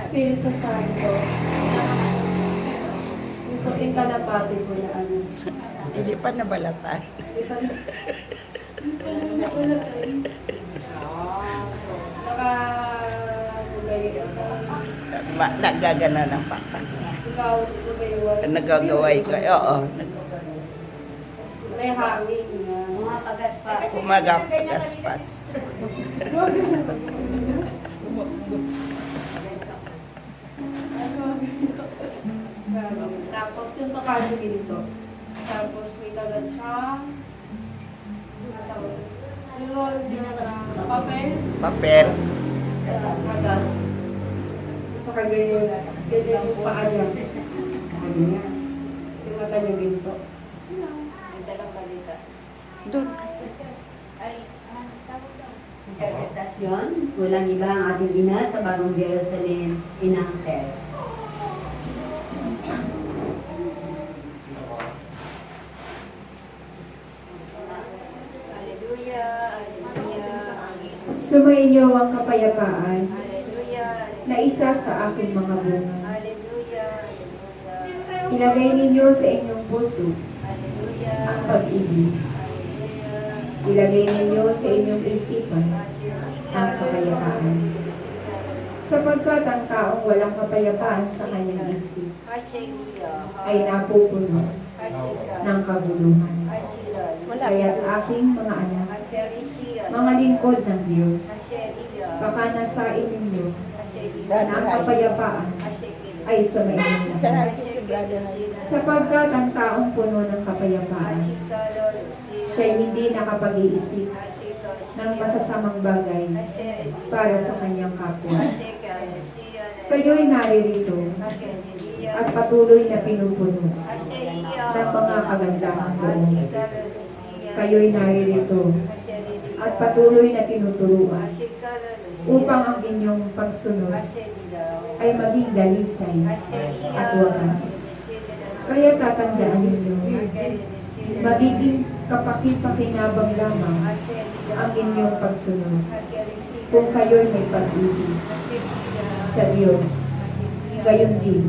Espiritu Santo. Yung puting kalapati po na ano. Hindi pa nabalatan. Hindi pa nabalatan. Nakagay ka. Nagagana ng papa. Ikaw, nagayaway. Nagagaway ko. Oo. May hangin na. Mga pagaspas. Kumagagaspas. Tapos yung pakado dito. Tapos may kagat siya. Papel. Papel. Kagat. Sa kagayon. Ganyan yung paa niya. Sinata niyo ginto. May dalang balita. Doon. Interpretasyon, walang iba ang ating ina sa bagong Jerusalem, Inang Tess. Hallelujah, hallelujah. Sumainyo ang kapayapaan Hallelujah, na isa sa aking mga bunga. hallelujah, hallelujah. Ilagay ninyo sa inyong puso Hallelujah, ang pag-ibig. hallelujah. Ilagay ninyo sa inyong isipan ang kapayapaan. Sapagkat ang taong walang kapayapaan sa kanyang isip ay napupuno ng kabuluhan. Kaya't aking mga anak, mga lingkod ng Diyos, baka nasain ninyo na ang kapayapaan ay sumainyo na. Sapagkat ang taong puno ng kapayapaan, siya'y hindi nakapag-iisip ng masasamang bagay para sa kanyang kapwa. Kayo'y naririto at patuloy na pinupuno ng mga kagandahang loob. Kayo'y naririto at patuloy na tinuturuan upang ang inyong pagsunod ay maging dalisay at wagas. Kaya tatandaan ninyo, magiging kapakipakinabang lamang ang inyong pagsunod kung kayo'y may pag-ibig sa Diyos, gayon din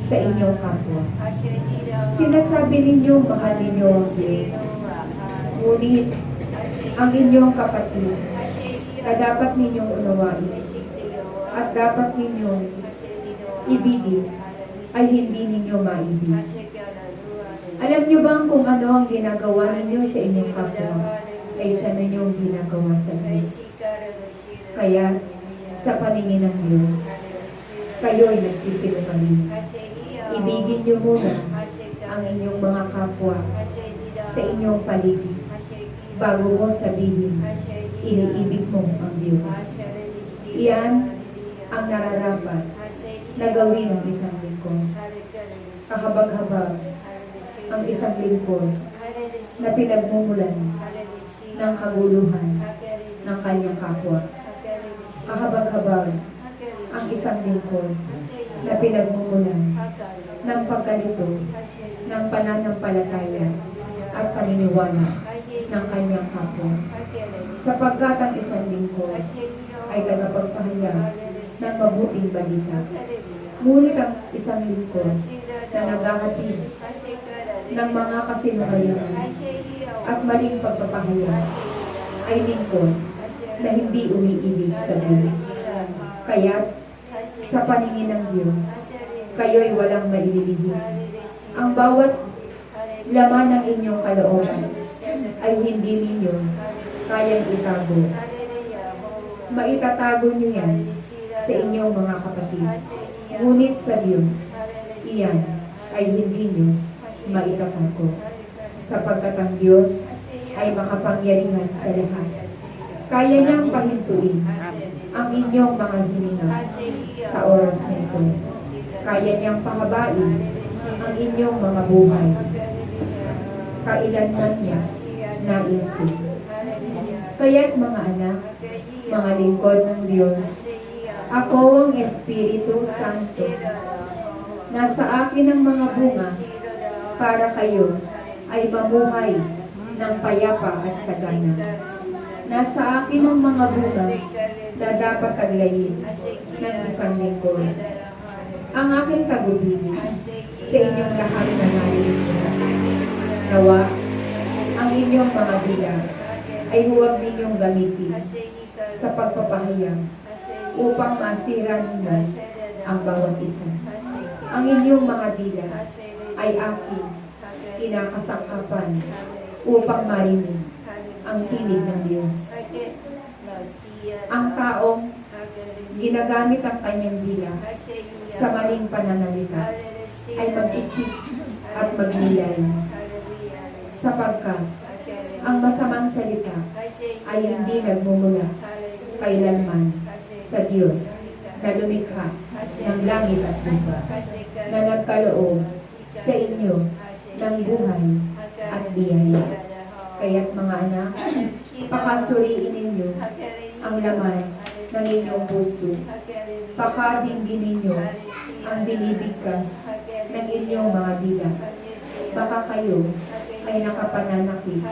sa inyong kapwa. Sinasabi ninyo, mahal ninyo ang Diyos. Ngunit, ang inyong kapatid na dapat ninyong unawain at dapat ninyong ibigin ay hindi ninyo maibig. Alam niyo bang kung ano ang ginagawa ninyo sa inyong kapwa ay siya ninyong ginagawa sa Diyos? Kaya, sa paningin ng Diyos, kayo'y nagsisinungaling. Ibigin niyo muna ang inyong mga kapwa sa inyong paligid bago mo sabihin, iniibig mo ang Diyos. Iyan ang nararapat na gawin ng isang lingkod. Kahabag-habag ang isang lingkod na pinagmumulan ng kaguluhan ng kanyang kapwa. Kahabag-habag ang isang lingkod na pinagmumulan ng pagkalito ng pananampalataya at paniniwala ng kanyang kapwa. Sapagkat ang isang lingkod ay tagapagpahayag ng mabuting balita. Ngunit ang isang lingkod na naghahatid ng mga kasinungalingan at maling pagpapahayag ay lingkod na hindi umiibig sa Diyos. Kaya, sa paningin ng Diyos, kayo'y walang maililihim. Ang bawat laman ng inyong kalooban ay hindi ninyo kayang itago. Maitatago niyo yan sa inyong mga kapatid. Ngunit sa Diyos, iyan ay hindi niyo maitatago. Sapagkat ang Diyos ay makapangyarihan sa lahat. Kaya niyang pahintuin ang inyong mga hininga sa oras na ito. Kaya niyang pahabain ang inyong mga buhay. Kailanman niya naisip. Kaya't mga anak, mga lingkod ng Diyos, ako ang Espiritu Santo. Nasa akin ang mga bunga para kayo ay mamuhay ng payapa at sagana. Nasa akin ang mga bunga na dapat taglayin ng isang lingkod. Ang aking tagubilin sa inyong lahat na narinig. Nawa, ang inyong mga dila ay huwag ninyong gamitin sa pagpapahayag upang masira ninyo ang bawat isa. Ang inyong mga dila ay aking kinakasangkapan upang marinig ang tinig ng Diyos. Ang taong ginagamit ang kanyang dila sa maling pananalita ay mag-isip at magnilay, sapagkat ang masamang salita ay hindi nagmumula kailanman sa Diyos na lumikha ng langit at lupa, na nagkaloob sa inyo ng buhay at biyaya. Kaya't mga anak, pakasuriin ninyo ang laman ng inyong puso. Pakadinggin ninyo ang binibigkas ng inyong mga dila. Baka kayo ay nakapananakit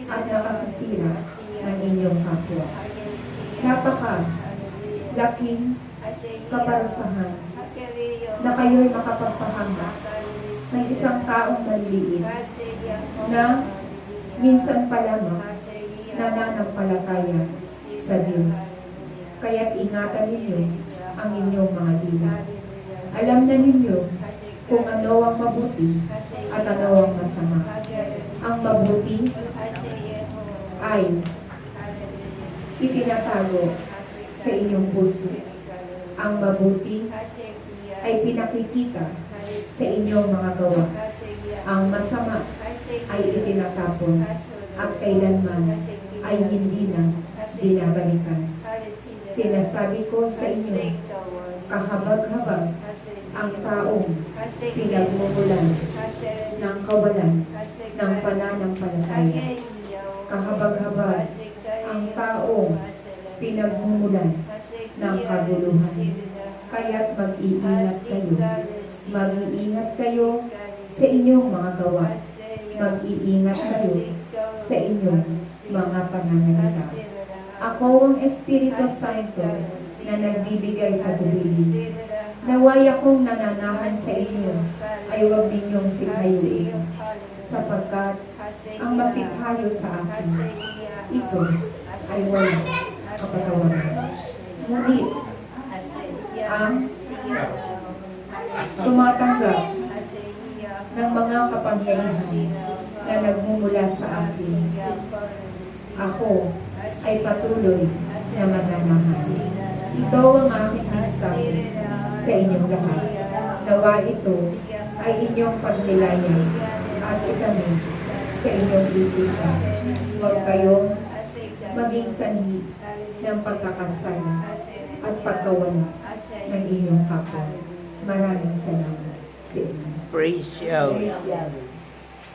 at nakasisira ng inyong kapwa. Napaka laking kaparusahan na kayo'y makapagpahanga ng isang taong maliliit na minsan pa lamang nananampalataya sa Diyos. Kaya't ingatan ninyo ang inyong mga dila. Alam na ninyo kung ano ang mabuti at ano ang masama. Ang mabuti ay itinatago sa inyong puso. Ang mabuti ay pinakikita sa inyong mga gawa. Ang masama ay itinatapon at kailanman ay hindi na binabalikan. Sinasabi ko sa inyo, kahabag-habag ang taong pinagmumulan ng kawalan ng pananampalataya. Kahabag-habag ang taong pinagmumulan ng kaguluhan. Kaya't mag-iingat kayo. Mag-iingat kayo sa inyong mga gawa. Mag-iingat kayo sa inyong mga pananalita. Ako ang Espiritu Santo na nagbibigay pagubili. Naway akong nananahan sa inyo ay huwag ninyong sikayuin, sapagkat ang masikhayo sa akin, ito ay walang kapatawaran. Ngunit ang tumatanggap ng mga kapangyarihan na nagmumula sa akin, ako ay patuloy na mananahan. Ito ang aking mensahe sa inyong lahat. Nawa ito ay inyong pagnilayan at itanim sa inyong isipan. Huwag kayong maging sanhi ng pagkakasala at pagkawala ng inyong kapwa. Maraming salamat sa inyo. Praise you. Praise God.